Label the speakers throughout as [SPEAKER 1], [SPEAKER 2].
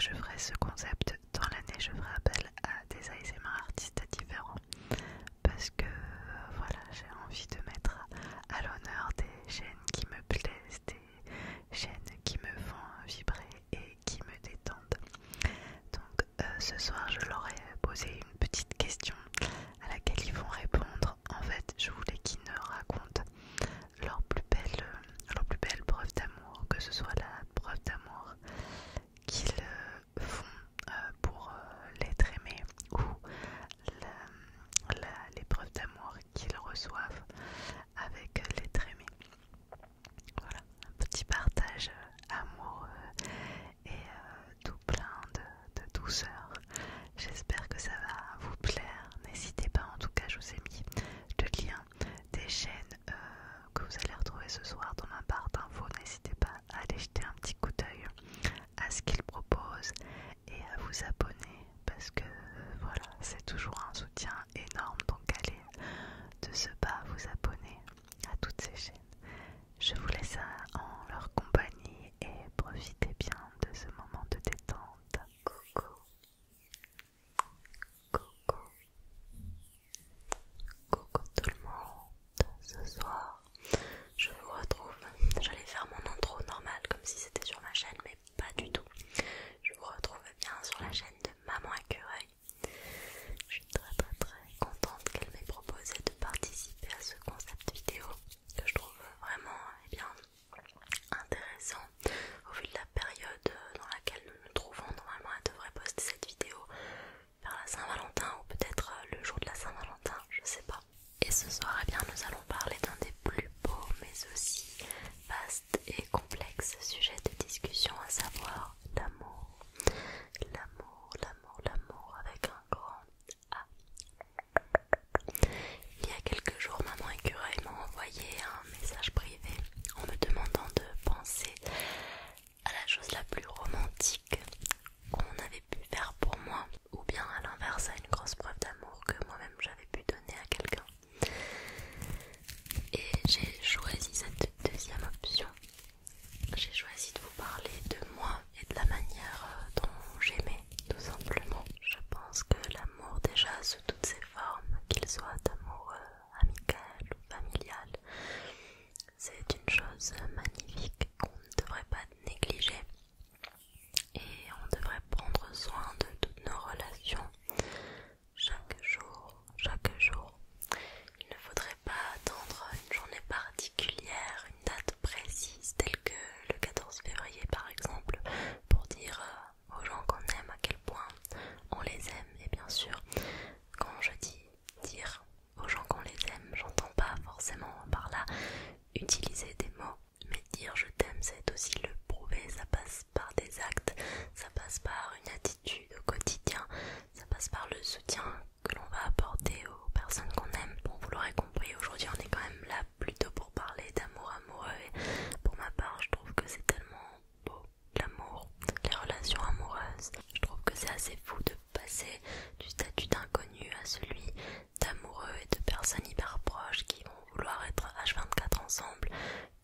[SPEAKER 1] que je ferai ce concept dans l'année, je ferai appel à des ASMR artistes différents parce que voilà, j'ai envie de mettre à l'honneur des chaînes qui me plaisent, des chaînes qui me font vibrer et qui me détendent. Donc ce soir je leur ai posé une petite question à laquelle ils vont répondre. En fait, je voulais qu'ils me racontent leur plus belle preuve d'amour, que ce soit la preuve d'amour qu'ils font pour l'être aimé ou les preuves d'amour qu'ils reçoivent avec l'être aimé. Voilà, un petit partage amoureux et tout plein de douceur. J'espère que ça va vous plaire. N'hésitez pas, en tout cas je vous ai mis le lien des chaînes que vous allez retrouver ce soir dans ma barre d'infos. N'hésitez pas à aller jeter un petit coup d'œil à ce qu'ils proposent et à vous abonner parce que voilà, c'est toujours un soutien énorme. Donc allez de ce pas vous abonner à toutes ces chaînes. Je vous laisse en leur compagnie et profitez bien de ce moment de détente. Coucou, coucou, coucou tout le monde. Ce soir, je vous retrouve. J'allais faire mon intro normale comme si c'était sur ma chaîne, mais pas du tout. Je vous retrouve bien sur la chaîne de Maman Écureuil. Je suis très contente qu'elle m'ait proposé de participer à ce concept vidéo que je trouve vraiment bien intéressant au vu de la période dans laquelle nous nous trouvons. Normalement elle devrait poster cette vidéo vers la Saint-Valentin ou peut-être le jour de la Saint-Valentin, je sais pas. Et ce soir, eh bien, nous allons parler d'un des plus beaux mais aussi vastes et complexes sujets de discussion, à savoir l'amour. L'amour avec un grand A. Il y a quelques jours, Maman Écureuil m'a envoyé un message privé en me demandant de penser à la chose la plus romantique qu'on avait pu faire pour moi, ou bien à l'inverse à une grosse preuve d'amour que moi-même j'avais pu donner à quelqu'un. Et j'ai choisi cette deuxième option. J'ai choisi de vous parler de moi et de la manière dont j'aimais, tout simplement. Je pense que l'amour, déjà sous toutes ses formes, qu'il soit d'amour amical ou familial, c'est une chose magnifique qu'on ne devrait pas négliger. Et on devrait prendre soin de toutes nos relations chaque jour. Il ne faudrait pas attendre une journée particulière, une date précise telle que le 14 février par exemple, pour dire aux gens qu'on aime à quel point on les aime. Et bien sûr, quand je dis dire aux gens qu'on les aime, j'entends pas forcément par là utiliser des mots, mais dire je t'aime c'est aussi le prouver. Ça passe par des actes, ça passe par une attitude au quotidien, ça passe par le soutien que l'on va apporter aux personnes qu'on aime. Bon, vous l'aurez compris, aujourd'hui on est quand même là plutôt pour parler d'amour amoureux, et pour ma part je trouve que c'est tellement beau, l'amour, les relations amoureuses. Je trouve que c'est assez fou de passer du statut d'inconnu à celui d'amoureux et de personnes hyper proches qui vont vouloir être H24 ensemble,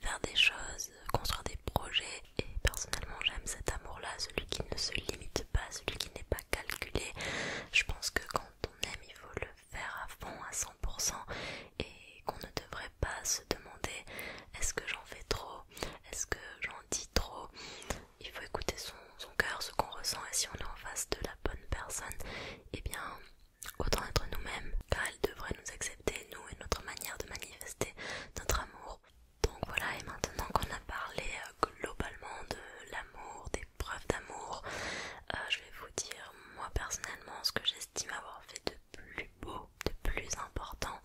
[SPEAKER 1] faire des choses, construire des projets. Et personnellement j'aime cet amour-là, celui qui ne se limite pas, celui qui n'est pas calculé. Je pense que quand on aime, il faut le faire à fond, à 100%, et qu'on ne devrait pas se demander est-ce que j'en fais trop, est-ce que j'en dis trop. Il faut écouter son cœur, ce qu'on ressent, et si on est en face de la bonne personne, eh bien autant être nous-mêmes, car elle devrait nous accepter, nous et notre manière de manifester notre amour. Donc voilà, et maintenant qu'on a parlé globalement de l'amour, des preuves d'amour, je vais vous dire moi personnellement ce que j'estime avoir fait de plus beau, de plus important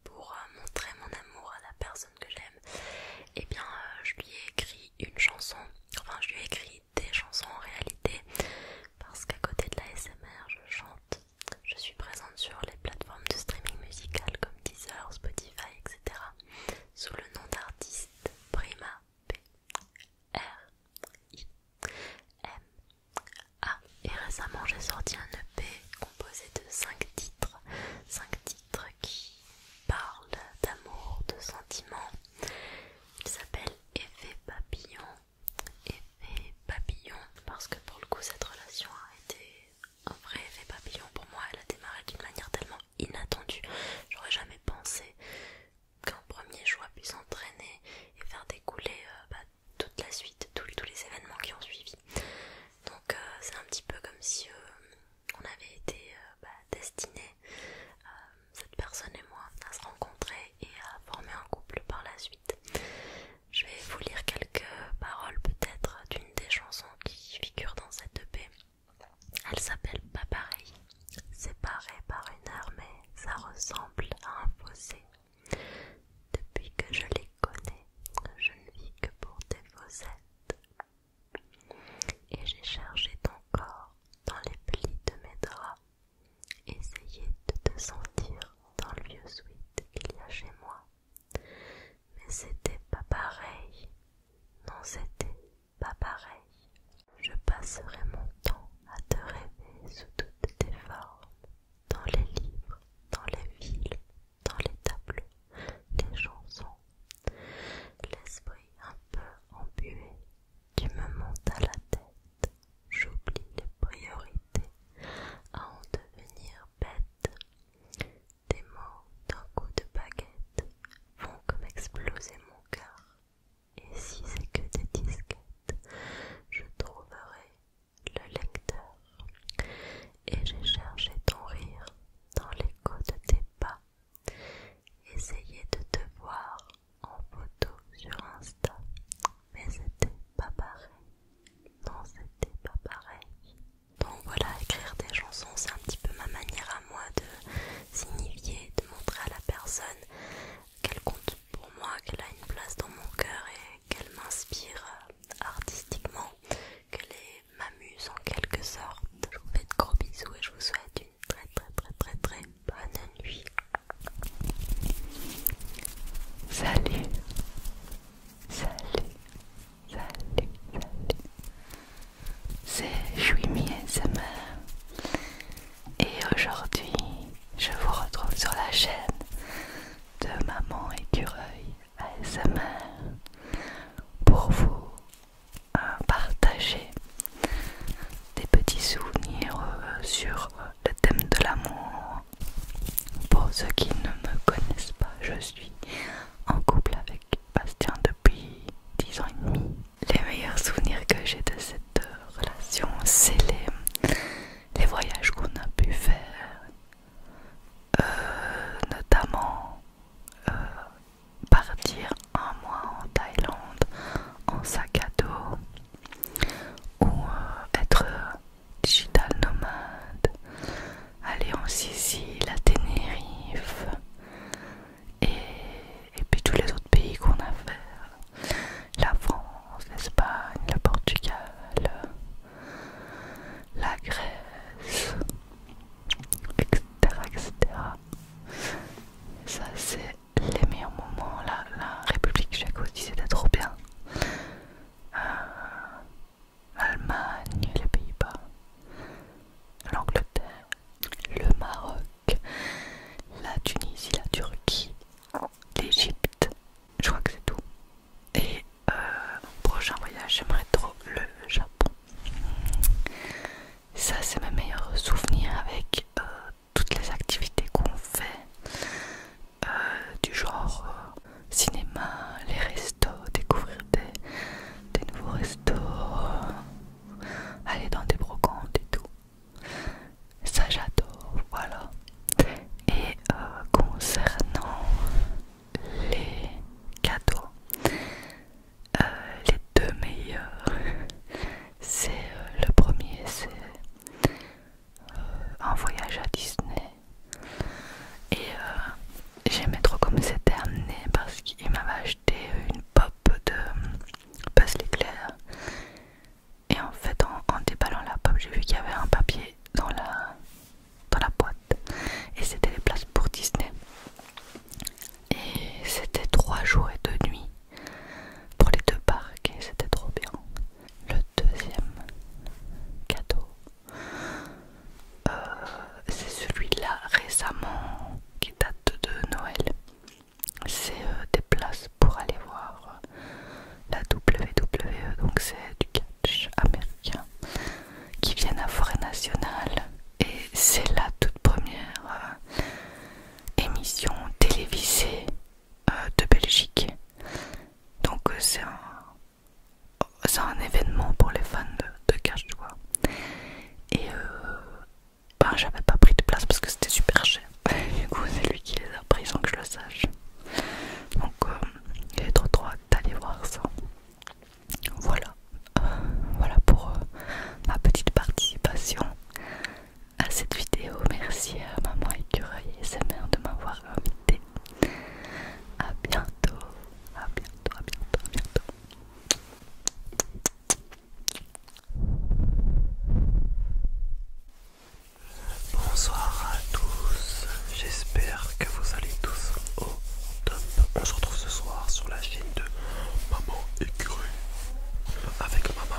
[SPEAKER 1] pour montrer mon amour à la personne que j'aime. Et bien je lui ai écrit une chanson, enfin je lui ai écrit des chansons en réalité, parce qu'à côté de la SMR je chante. Je suis présente sur les plateformes de streaming musical comme Deezer, Spotify, etc. sous le nom d'artiste Prima, P-R-I-M-A. Et récemment j'ai sorti un EP composé de 5 titres qui parlent d'amour, de sentiments. Il s'appelle Effet Papillon, parce que pour le coup cette relation pas pareil. Je passerai mon temps à te rêver sous toutes tes formes, dans les livres, dans les villes, dans les tableaux, les chansons. L'esprit un peu embué, tu me montes à la tête, j'oublie les priorités à en devenir bête. Des mots d'un coup de baguette vont comme exploser mon cœur. Et si c'est que des disquettes, je trouverai le lecteur. Et j'ai cherché ton rire dans l'écho de tes pas, essayé de te voir en photo sur Insta, mais c'était pas pareil. Non, c'était pas pareil. Donc voilà, écrire des chansons, c'est un petit peu ma manière à moi de signifier, de montrer à la personne qu'elle compte pour moi, qu'elle a une place dans mon cœur et qu'elle m'inspire artistiquement, qu'elle m'amuse en quelque sorte. Je vous fais de gros bisous et je vous souhaite une très bonne nuit.
[SPEAKER 2] Salut, salut, salut, salut. C'est Chouimi ASMR et aujourd'hui je vous retrouve sur la chaîne de Maman Écureuil ASMR pour vous partager des petits souvenirs sur le thème de l'amour. Pour ceux qui ne me connaissent pas, je suis en couple avec Bastien depuis 10 ans et demi. Les meilleurs souvenirs que j'ai de cette relation, c'est les voyages qu'on a pu faire, notamment partir un mois en Thaïlande en sac à dos, ou être digital nomade, aller en Sicile, à Tenerife, et puis tous les autres pays qu'on a fait, la France, l'Espagne, le Portugal,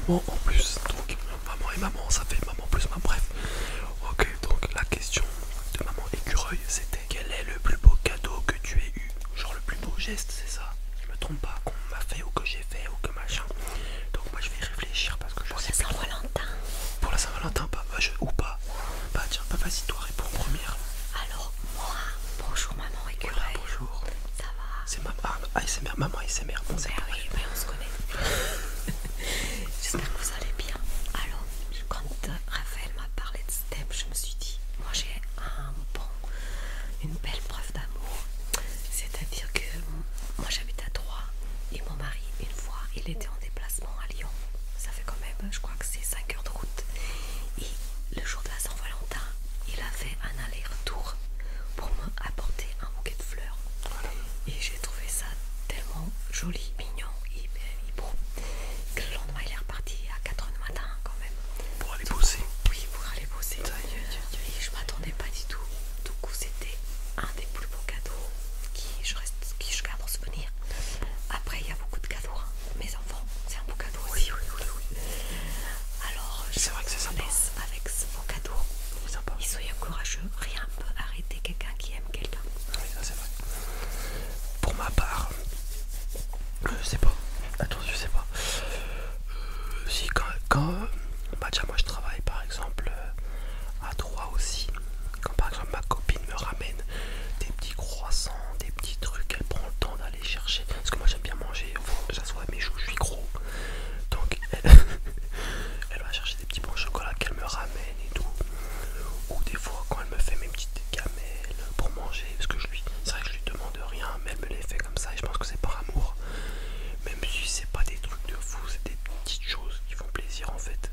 [SPEAKER 3] maman en plus. Donc maman et maman, ça fait maman plus maman. Bref. Ok, donc la question de maman écureuil, c'était quel est le plus beau cadeau que tu aies eu? Genre le plus beau geste, c'est ça? Je me trompe pas, qu'on m'a fait ou que j'ai fait ou que machin. Donc moi je vais réfléchir parce que je sais
[SPEAKER 1] Pour la Saint-Valentin.
[SPEAKER 3] Pour la Saint-Valentin, pas ou pas. Bah tiens, bah vas-y toi réponds en première.
[SPEAKER 1] Alors moi, bonjour maman écureuil.
[SPEAKER 3] Voilà, bonjour.
[SPEAKER 1] Ça va?
[SPEAKER 3] C'est maman ASMR, maman ASMR, on sait pas.
[SPEAKER 1] Oui, mais on se connaît. J'espère que vous allez bien. Alors, quand Raphaël m'a parlé de ce thème, je me suis dit, moi j'ai une belle preuve d'amour. C'est-à-dire que moi j'habite à Troyes et mon mari, une fois, il était en déplacement à Lyon. Ça fait quand même, je crois que c'est 5 heures de route. Et le jour de la Saint-Valentin, il a fait un aller-retour pour me apporter un bouquet de fleurs. Et j'ai trouvé ça tellement joli, mignon et beau que le lendemain il est reparti à 4h du matin quand même.
[SPEAKER 3] Pour aller bosser.
[SPEAKER 1] Oui, pour aller bosser. Et je m'attendais pas du tout. Du coup, c'était un des plus beaux cadeaux qui je garde en souvenir. Après, il y a beaucoup de cadeaux. Hein. Mes enfants, c'est un beau cadeau aussi. Oui. Alors, je vous laisse avec ce beau cadeau.
[SPEAKER 3] Sympa.
[SPEAKER 1] Et soyez courageux. Rien ne peut arrêter quelqu'un qui aime quelqu'un.
[SPEAKER 3] Oui, ça c'est vrai. Pour ma part, je sais pas. Attends, je sais pas. Si bah tiens, moi je travaille par exemple à 3 aussi. Quand par exemple ma copine me ramène des petits croissants, des petits trucs, elle prend le temps d'aller chercher. Parce que moi j'aime bien manger, enfin, ça soit mes joues, je suis gros. Donc elle va chercher des petits pains au chocolat qu'elle me ramène et tout. Ou des fois quand elle me fait mes petites gamelles pour manger, parce que c'est vrai que je lui demande rien, mais elle me les fait comme ça et je pense que c'est par amour. Même si c'est pas des trucs de fou, c'est des petites choses qui font plaisir en fait.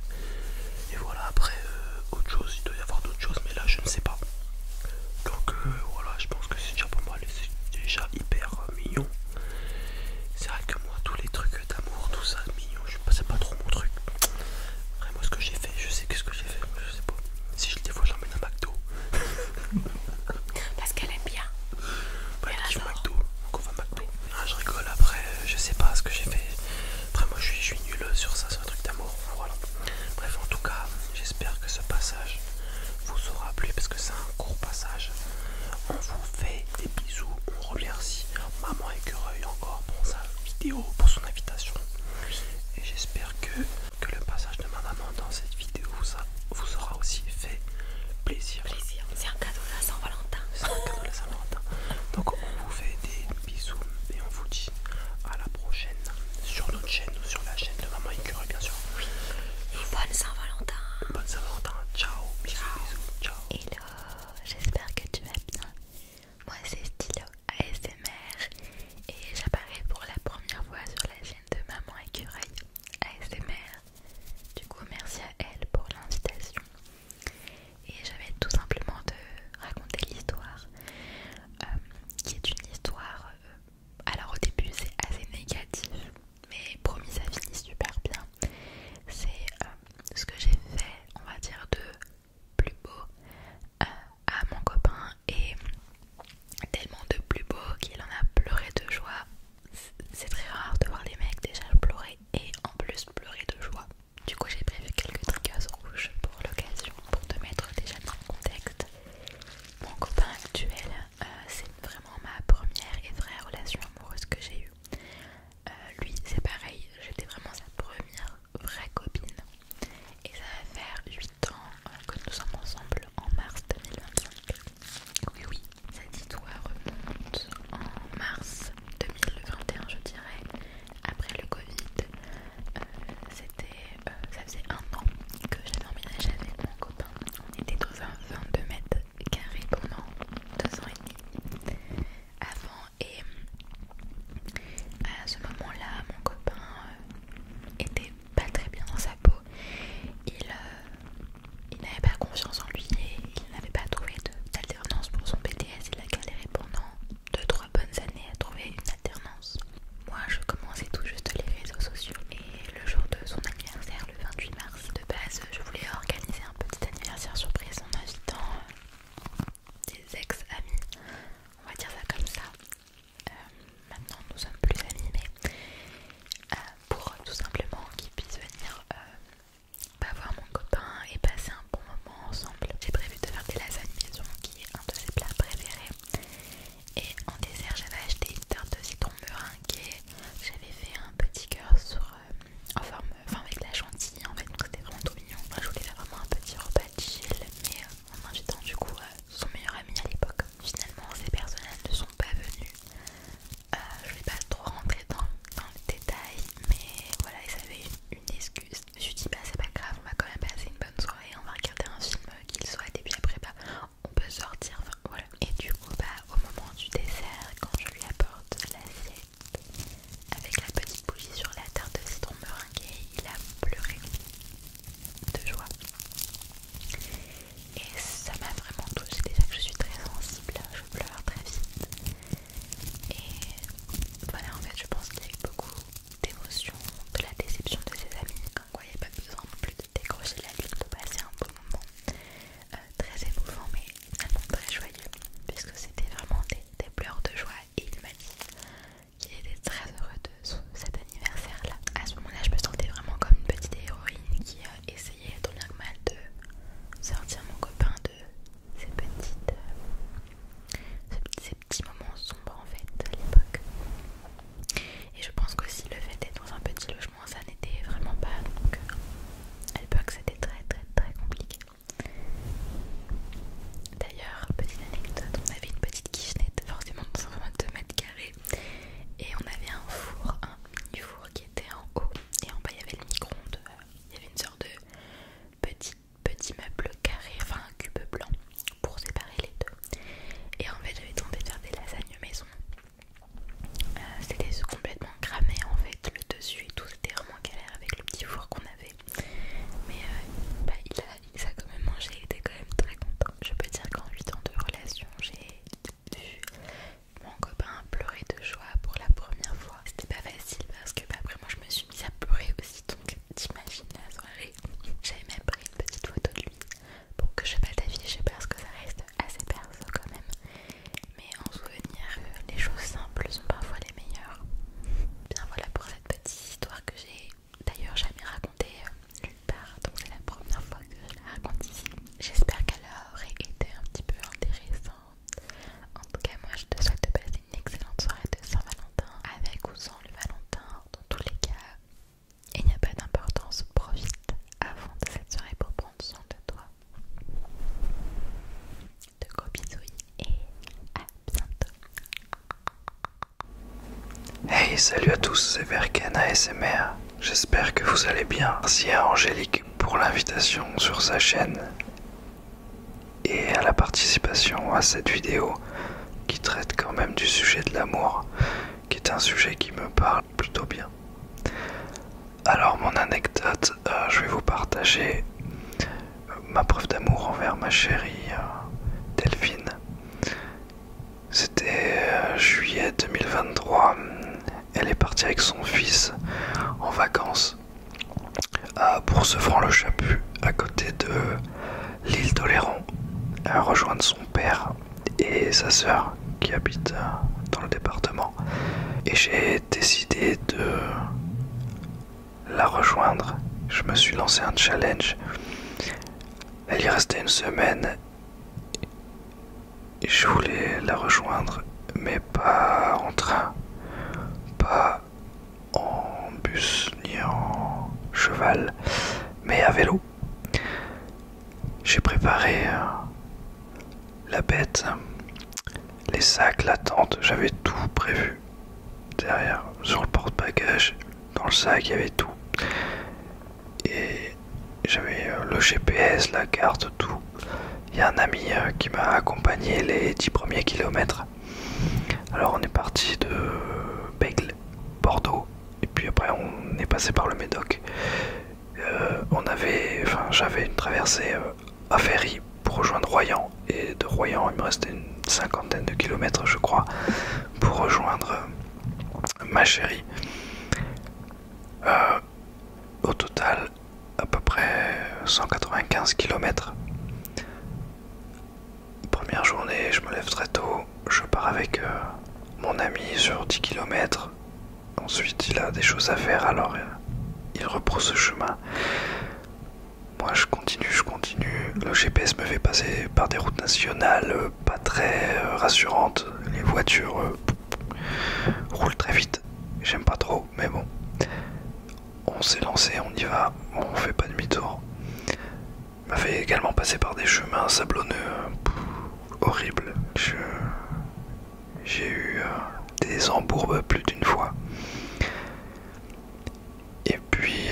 [SPEAKER 3] Et salut à tous, c'est Verken ASMR. J'espère que vous allez bien. Merci à Angélique pour l'invitation sur sa chaîne et à la participation à cette vidéo qui traite quand même du sujet de l'amour, qui est un sujet qui me parle plutôt bien. Alors mon anecdote, je vais vous partager ma preuve d'amour envers ma chérie Delphine. C'était juillet 2023. Elle est partie avec son fils en vacances à Bourse-Franc-le-Chaput, à côté de l'île d'Oléron, à rejoindre son père et sa sœur qui habitent dans le département. Et j'ai décidé de la rejoindre. Je me suis lancé un challenge. Elle y restait une semaine. Et je voulais la rejoindre, mais pas en train, pas en bus ni en cheval, mais à vélo. J'ai préparé la bête, les sacs, la tente, j'avais tout prévu. Derrière, sur le porte-bagages, dans le sac, il y avait tout. Et j'avais le GPS, la carte, tout. Il y a un ami qui m'a accompagné les 10 premiers kilomètres. Alors on est parti de Bègle, Bordeaux, et puis après on est passé par le Médoc. J'avais une traversée à ferry pour rejoindre Royan, et de Royan il me restait une cinquantaine de kilomètres je crois pour rejoindre ma chérie. Au total à peu près 195 kilomètres. Première journée, je me lève très tôt, je pars avec mon ami sur 10 km. Ensuite il a des choses à faire, alors il rebrousse ce chemin. Moi je continue. Le GPS me fait passer par des routes nationales pas très rassurantes. Les voitures roulent très vite. J'aime pas trop, mais bon. On s'est lancé, on y va, on fait pas demi-tour. Il m'a fait également passer par des chemins sablonneux horribles. J'ai eu des embourbes plus d'une fois. Et puis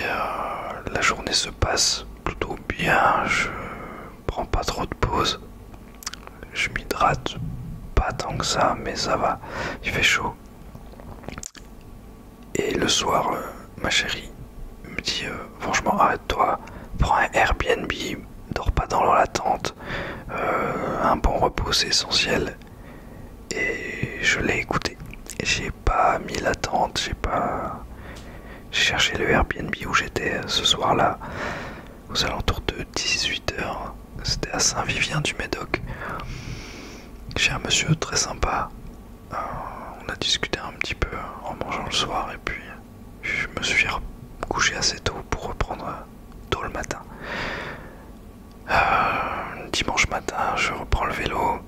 [SPEAKER 3] la journée se passe plutôt bien, je prends pas trop de pauses. Je m'hydrate pas tant que ça, mais ça va, il fait chaud. Et le soir, ma chérie me dit franchement arrête-toi, prends un Airbnb, dors pas dans la tente, un bon repos c'est essentiel. Et je l'ai écouté. J'ai pas mis la tente, j'ai cherché le Airbnb où j'étais ce soir-là, aux alentours de 18h. C'était à Saint-Vivien-du-Médoc. J'ai un monsieur très sympa. On a discuté un petit peu en mangeant le soir et puis je me suis couché assez tôt pour reprendre tôt le matin. Dimanche matin, je reprends le vélo.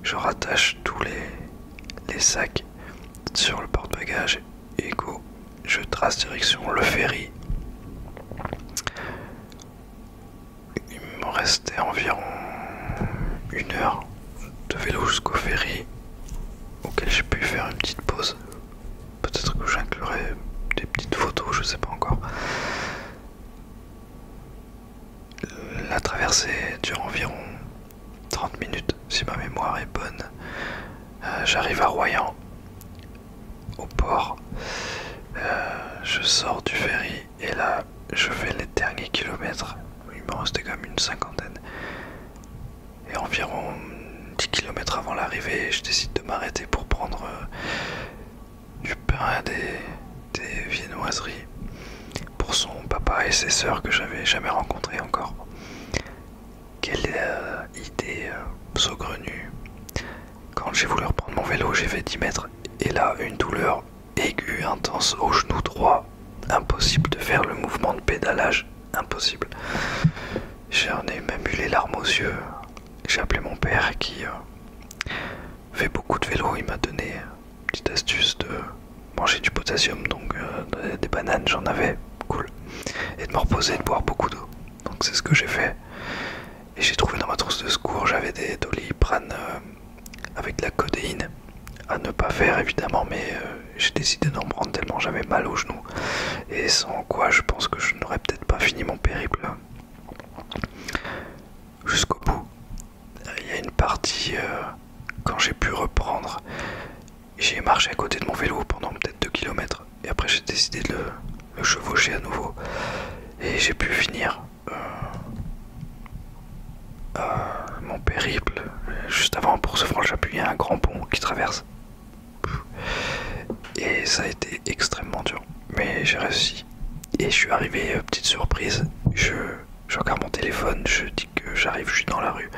[SPEAKER 3] Je rattache tous les sacs sur le porte-bagages et go, je trace direction le ferry. Il me restait environ 1 heure de vélo jusqu'au ferry, auquel j'ai pu faire une petite pause. Peut-être que j'inclurai des petites photos, je sais pas encore. La traversée dure environ 30 minutes si ma mémoire est bonne. J'arrive à Royan, au port. Je sors du ferry et là je fais les derniers kilomètres. Il me restait quand même une cinquantaine. Et environ 10 km avant l'arrivée, je décide de m'arrêter pour prendre du pain et des viennoiseries pour son papa et ses sœurs que j'avais jamais rencontrés encore. Quelle idée saugrenue. Quand j'ai voulu reprendre mon vélo, j'ai fait 10 mètres et là une douleur aiguë, intense au genou droit. Impossible de faire le mouvement de pédalage, impossible. J'en ai même eu les larmes aux yeux. J'ai appelé mon père qui fait beaucoup de vélo. Il m'a donné une petite astuce de manger du potassium, donc des bananes, j'en avais, cool. Et de me reposer et de boire beaucoup d'eau. Donc c'est ce que j'ai fait. Et j'ai trouvé dans ma trousse de secours, j'avais des Doliprane avec de la codéine à ne pas faire évidemment, mais j'ai décidé d'en prendre tellement j'avais mal aux genoux, et sans quoi je pense que je n'aurais peut-être pas fini mon périple jusqu'au bout. Il y a une partie, quand j'ai pu reprendre, j'ai marché à côté de mon vélo pendant peut-être 2 km, et après j'ai décidé de le chevaucher à nouveau, et j'ai pu finir mon périple. Juste avant, pour se franchir, il y a un grand pont qui traverse, et ça a été extrêmement dur, mais j'ai réussi. Et je suis arrivé, petite surprise, je regarde mon téléphone, je dis que j'arrive, je suis dans la rue,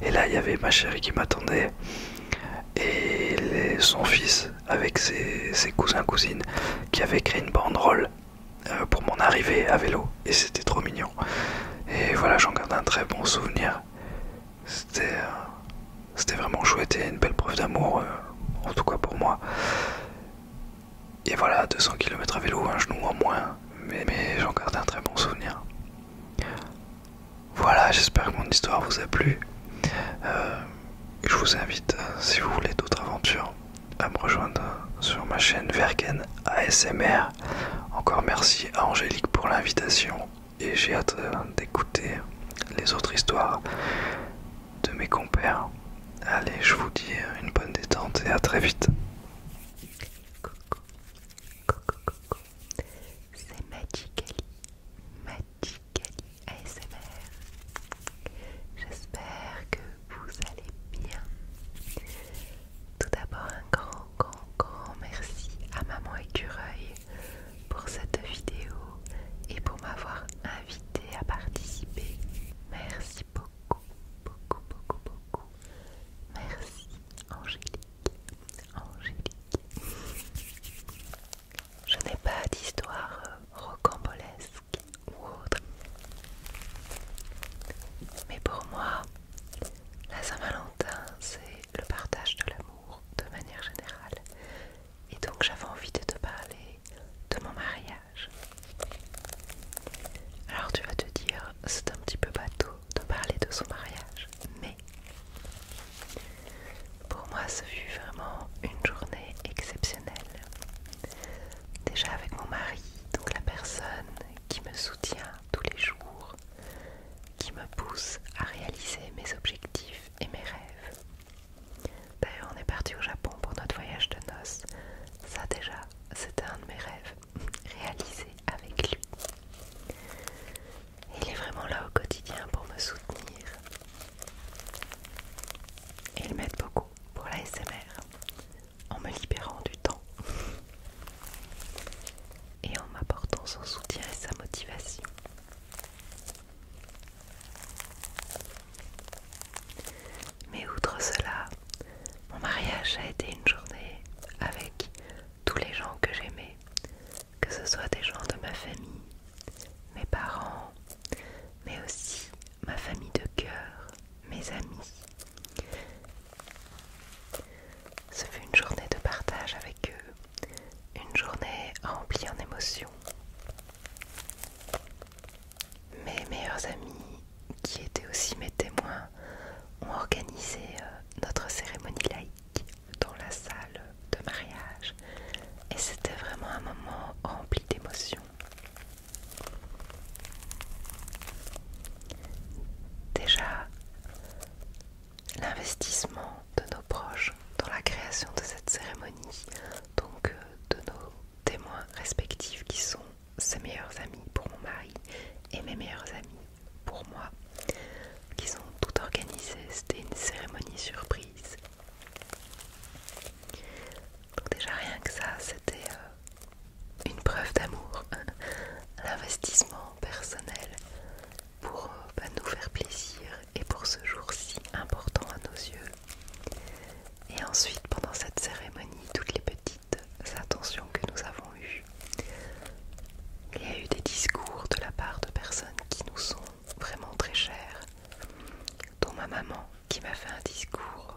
[SPEAKER 3] et là il y avait ma chérie qui m'attendait, et son fils avec ses cousins cousines qui avaient créé une banderole pour mon arrivée à vélo, et c'était trop mignon. Et voilà, j'en garde un très bon souvenir. C'était vraiment chouette et une belle preuve d'amour, en tout cas pour moi. Et voilà, 200 km à vélo, un genou en moins, mais j'en garde un très bon souvenir. Voilà, j'espère que mon histoire vous a plu. Je vous invite, si vous voulez d'autres aventures, à me rejoindre sur ma chaîne Verken ASMR. Encore merci à Angélique pour l'invitation, et j'ai hâte d'écouter les autres histoires de mes compères. Allez, je vous dis une bonne détente et à très vite.
[SPEAKER 2] C'est Magically ASMR. J'espère que vous allez bien. Tout d'abord, un grand merci à Maman Écureuil pour cette vidéo et pour m'avoir invité à participer. Merci beaucoup. Merci Angélique. Je n'ai pas d'histoire rocambolesque ou autre. Mais pour moi, la Saint-Valentin, c'est le partage de l'amour de manière générale. Et donc j'avais envie de te parler de mon mariage. Alors tu vas te dire, c'est un petit peu bateau de parler de son mariage, mais pour moi ce fut vraiment une journée exceptionnelle. Déjà avec mon mari, donc la personne qui me soutient tous les jours, qui me pousse à réaliser mes objectifs et mes rêves. D'ailleurs on est parti au Japon pour notre voyage de noces. Ça déjà, c'était un de mes rêves, réalisé avec lui. Et il est vraiment là au quotidien pour me soutenir. Et il m'aide beaucoup pour l'ASMR, en me libérant du temps. Et en m'apportant son soutien et sa motivation. Mais outre cela, mon mariage a été une journée avec tous les gens que j'aimais, que ce soit des gens de ma famille, mes parents, mais aussi ma famille de cœur, mes amis. Ce fut une journée de partage avec eux, une journée remplie en émotions. Mes meilleurs amis, qui étaient aussi mes témoins, ont organisé notre cérémonie laïque dans la salle de mariage, et c'était vraiment un moment rempli d'émotions. Déjà, l'investissement de nos proches dans la création de cette cérémonie, donc de nos témoins respectifs qui sont ses meilleurs amis pour mon mari et mes meilleurs amis pour moi, qui sont tout organisés. C'était une cérémonie surprise. Donc déjà rien que ça, c'était une preuve d'amour, l'investissement personnel pour nous faire plaisir et pour ce jour si important à nos yeux. Et ensuite, pendant cette cérémonie, toutes les petites attentions que nous avons eues. Il y a eu des discours de la part de personnes qui nous sont vraiment très chères, dont ma maman qui m'a fait un discours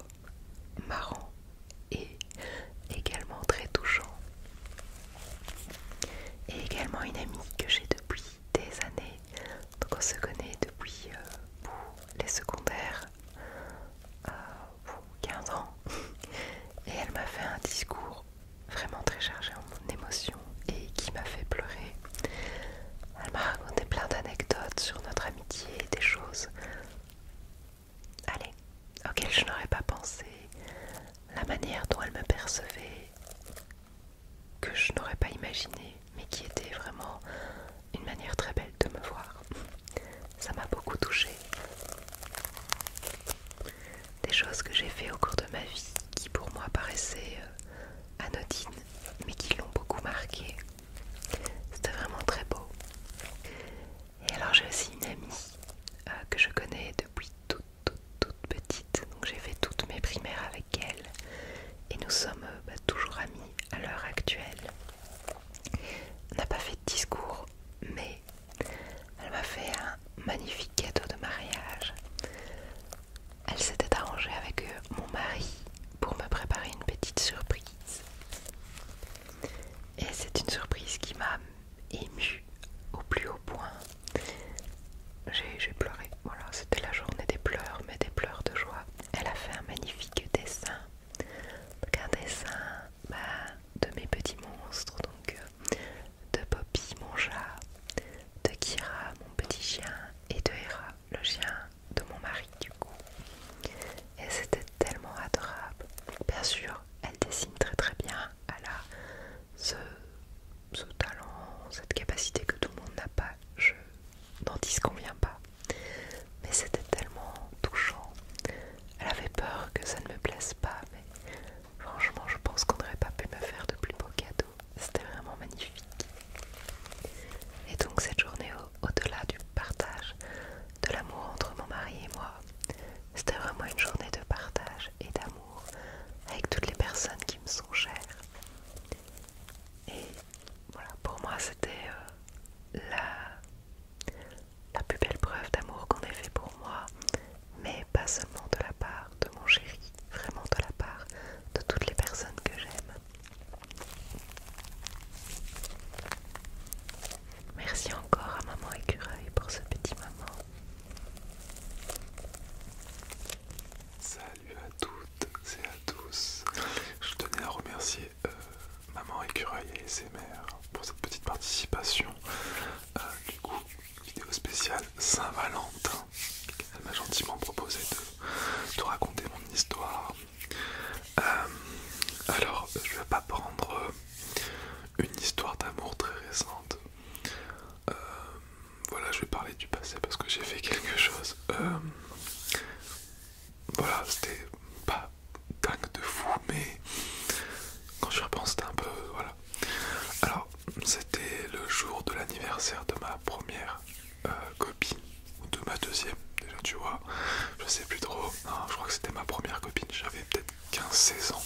[SPEAKER 4] je sais plus trop. Non, je crois que c'était ma première copine, j'avais peut-être 15-16 ans.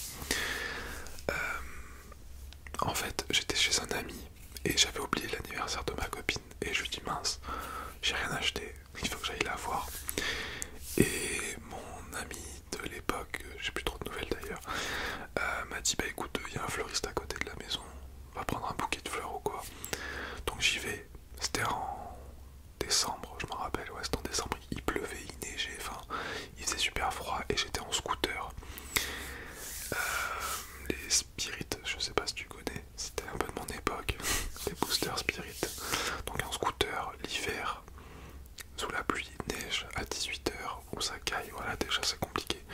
[SPEAKER 4] En fait, j'étais chez un ami et j'avais oublié l'anniversaire de ma copine. Et je lui dis mince, j'ai rien acheté, il faut que j'aille la voir. Et mon ami de l'époque, j'ai plus trop de nouvelles d'ailleurs, m'a dit bah écoute, il y a un fleuriste à côté de la maison, on va prendre un bouquet de fleurs ou quoi. Donc j'y vais, c'était en décembre, je me rappelle, ouais c'était en décembre, il pleuvait, il neigeait, enfin il faisait super froid et j'étais en scooter. Les Spirit, je sais pas si tu connais, c'était un peu de mon époque, les boosters Spirit. Donc un scooter, l'hiver, sous la pluie, neige, à 18 h où ça caille, voilà déjà c'est compliqué.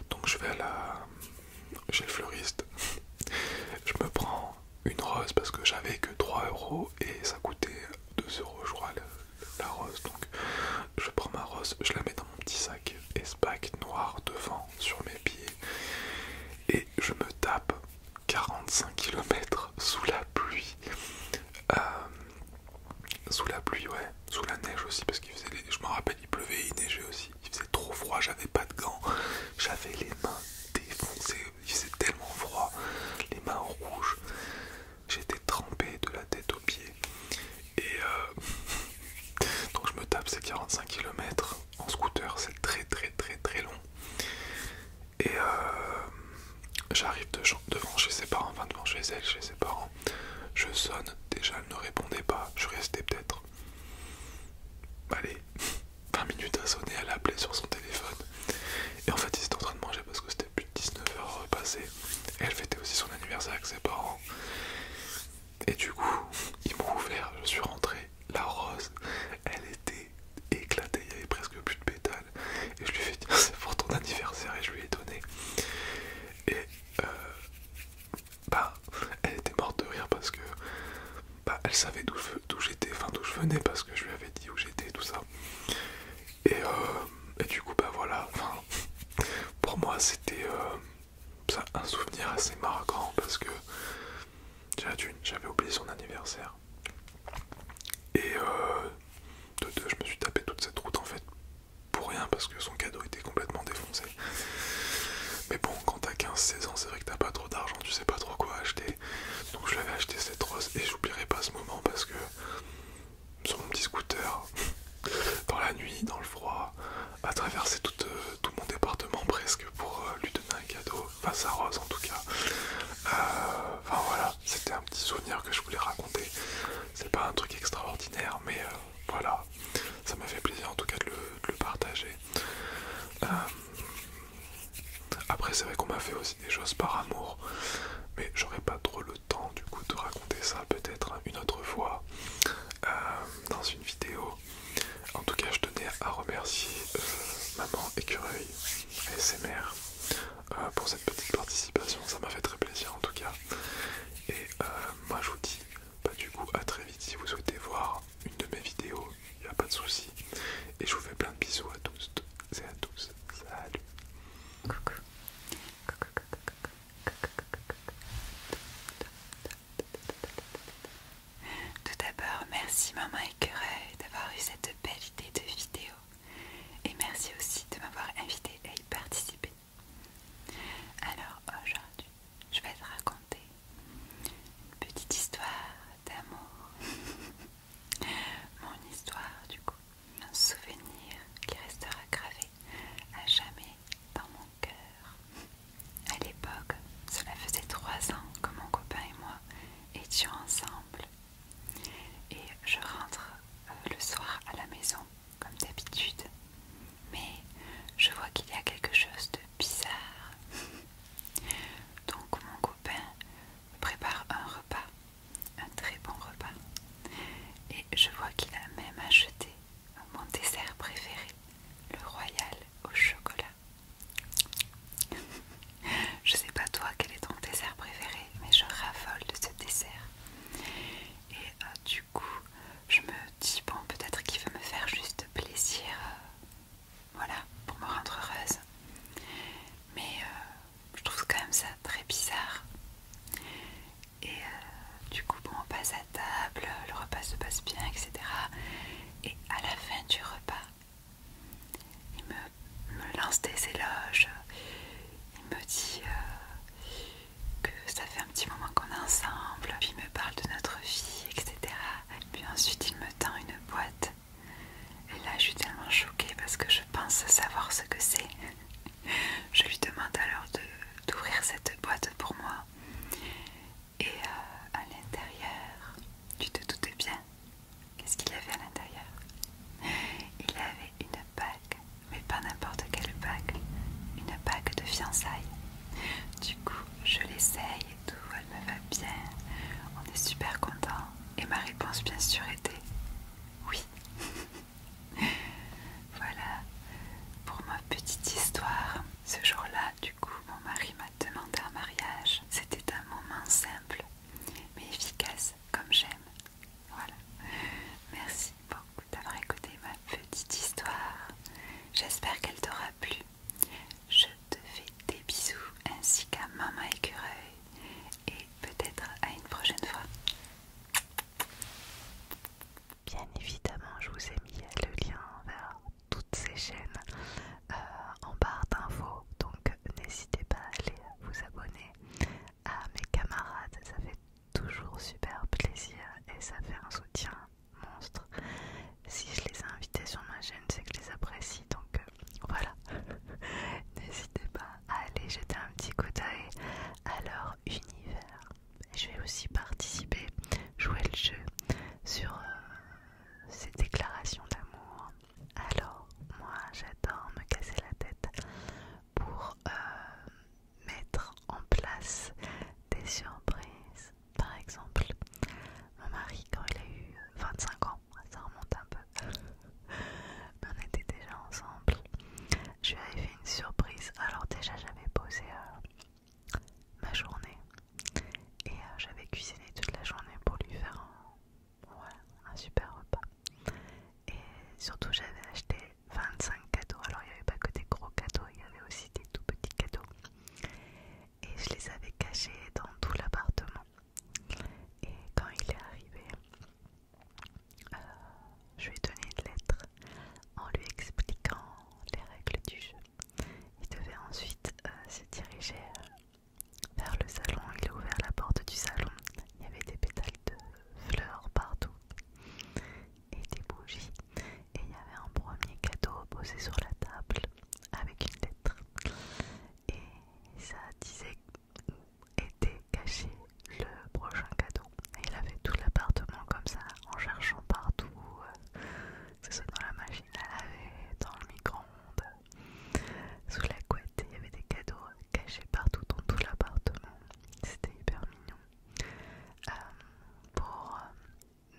[SPEAKER 4] Donc je vais chez le fleuriste, je me prends une rose parce que j'avais que 3 € et ça coûtait 2 € je crois la rose. Donc je prends ma rose, je la mets dans mon petit sac Espac noir devant sur mes pieds et je me tape 45 km sous la pluie. Sous la pluie, ouais, sous la neige aussi parce qu'il faisait je me rappelle il pleuvait, il neigeait aussi, il faisait trop froid, j'avais pas de gants, j'avais les mains défoncées, il faisait tellement froid, les mains rouges, j'étais trempé de la tête aux pieds et donc je me tape ces 45 km en scooter, c'est très très très très long et j'arrive devant chez ses parents, enfin devant chez elle, chez ses parents, je sonne, déjà elle ne répondait pas, je restais peut-être, allez, 20 minutes à sonner, elle appelait sur son téléphone et en fait ils étaient en train de manger parce que c'était plus de 19 h passées et elle fêtait aussi son anniversaire avec ses parents et du coup ils m'ont ouvert, je suis rentré, la rose elle était éclatée, il y avait presque plus de pétales et je lui ai fait dire c'est pour ton anniversaire et je lui ai donné et bah elle était morte de rire parce que bah elle savait d'où j'étais, enfin d'où je venais parce que je lui avais dit où j'étais et tout ça et du coup bah voilà, enfin pour moi c'était un souvenir assez marquant parce que j'avais oublié son anniversaire et de deux je me suis tapé toute cette route en fait pour rien parce que son cadeau était complètement défoncé. Mais bon, quand t'as 15-16 ans c'est vrai que t'as pas trop d'argent, tu sais pas trop quoi acheter, donc je lui avais acheté cette rose et j'oublierai pas ce moment parce que sur mon petit scooter dans la nuit, dans le froid, à traverser tout mon département presque pour lui donner un cadeau, enfin sa rose en tout cas. Enfin voilà, c'était un petit souvenir que je voulais raconter. C'est pas un truc extraordinaire, mais voilà, ça m'a fait plaisir en tout cas de le partager. Après c'est vrai qu'on m'a fait aussi des choses par amour, mais j'aurais pas trop le temps du coup de raconter ça, peut-être une autre fois dans une vidéo. En tout cas je tenais à remercier Maman Écureuil ASMR pour cette petite participation, ça m'a fait très plaisir en tout cas. Et moi je vous dis bah, du coup à très vite si vous souhaitez voir une de mes vidéos, il n'y a pas de souci. Et je vous fais plein de bisous à tous et à tous. Salut.
[SPEAKER 2] Coucou. Tout d'abord, merci Maman Écureuil d'avoir eu cette belle idée de vidéo. Et merci aussi de m'avoir invité à y participer. Alors aujourd'hui, je vais te raconter une petite histoire surtout j'avais acheté 25 cadeaux. Alors il n'y avait pas que des gros cadeaux, il y avait aussi des tout petits cadeaux. Et je les avais cachés dans tout l'appartement. Et quand il est arrivé, je lui ai donné une lettre en lui expliquant les règles du jeu. Il devait ensuite se diriger vers le salon. Il a ouvert la porte du salon. Il y avait des pétales de fleurs partout et des bougies. Et il y avait un premier cadeau posé sur la table avec une lettre. Et ça disait où était caché le prochain cadeau. Et il avait tout l'appartement comme ça, en cherchant partout, que ce soit dans la machine à laver, dans le micro-ondes, sous la couette. Il y avait des cadeaux cachés partout dans tout l'appartement. C'était hyper mignon. Pour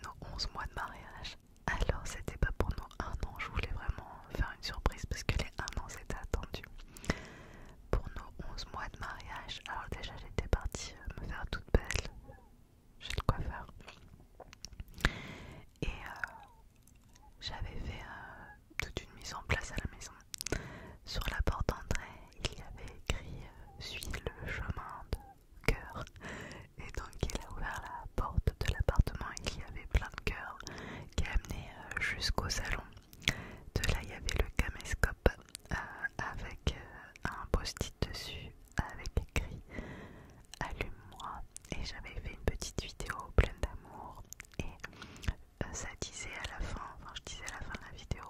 [SPEAKER 2] nos 11 mois de mariage. Alors c'était pas pour nos 1 an, je voulais vraiment faire une surprise parce que les 1 an c'était attendu. Pour nos 11 mois de mariage, alors déjà j'étais partie me faire toute belle chez le coiffeur. Et j'avais fait toute une mise en place à la maison. Sur la porte d'entrée, il y avait écrit suis le chemin de cœur. Et donc il a ouvert la porte de l'appartement et il y avait plein de cœurs qui amenaient jusqu'au salon. De là il y avait le caméscope avec un post-it dessus avec écrit allume-moi. Et j'avais fait une petite vidéo pleine d'amour et ça disait à la fin, enfin je disais à la fin de la vidéo,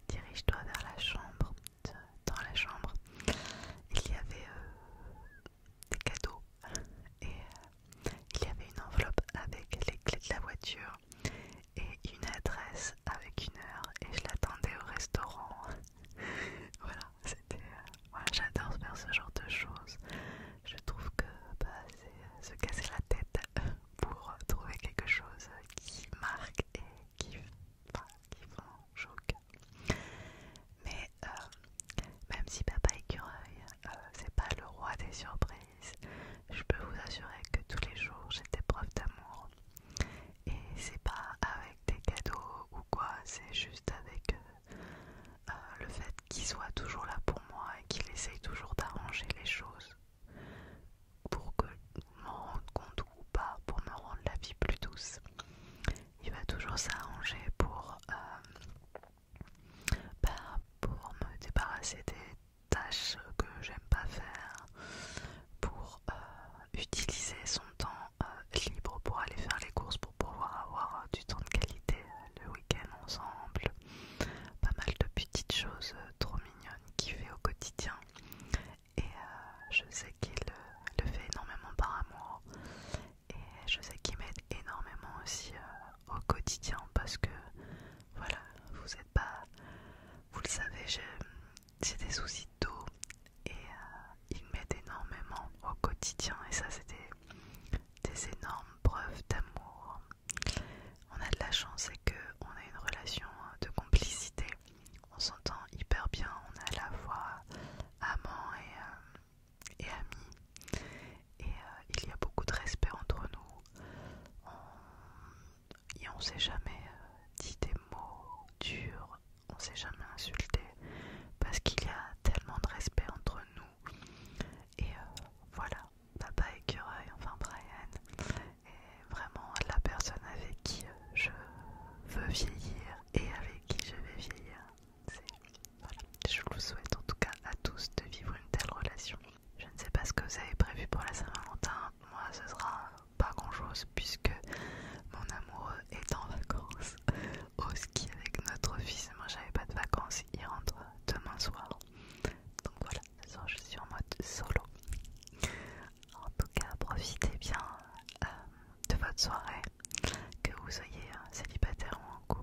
[SPEAKER 2] dirige-toi vers la chambre. Dans la chambre il y avait des cadeaux et il y avait une enveloppe avec les clés de la voiture et une adresse avec une heure et je l'attendais au restaurant. Voilà, c'était voilà, j'adore faire ce genre de choses. Je trouve que c'est se casser la tête pour trouver quelque chose qui marque et qui font chaud au cœur. Mais même si Papa Écureuil c'est pas le roi des surprises, je peux vous assurer que tous les jours j'ai des preuves d'amour. Et c'est pas avec des cadeaux ou quoi, c'est juste avec le fait qu'il soit toujours là pour moi et qu'il essaye toujours d'arranger les choses pour que je m'en rende compte ou pas, pour me rendre la vie plus douce. Il va toujours s'arranger pour me débarrasser des tâches que j'aime pas faire, pour utiliser son temps libre pour aller faire les courses, pour pouvoir avoir du temps de qualité le week-end ensemble. Pas mal de petites choses trop mignonnes qu'il fait au quotidien. Et je sais qu'il le fait énormément par amour. Et je sais qu'il m'aide énormément aussi au quotidien parce que voilà, vous le savez, j'ai des soucis d'eau et il m'aide énormément au quotidien et ça c'est des énormes preuves d'amour. On a de la chance, c'est qu'on a une relation de complicité, on s'entend hyper bien, on est à la fois amant et amis et il y a beaucoup de respect entre nous. On s'est jamais dit des mots durs, on s'est jamais insulté parce qu'il y a tellement de respect entre nous. Et voilà, Papa Écureuil, enfin Brian, est vraiment la personne avec qui je veux vieillir et avec qui je vais vieillir. Voilà. Je vous souhaite en tout cas à tous de vivre une telle relation. Je ne sais pas ce que vous avez prévu pour la Saint-Valentin. Moi, ce sera pas grand-chose puisque mon amoureux est en vacances au ski avec notre fils. Moi, j'avais pas de vacances. Il rentre demain soir. Donc voilà, ce soir, je suis en mode solo. En tout cas, profitez bien de votre soirée, que vous soyez célibataire ou en couple.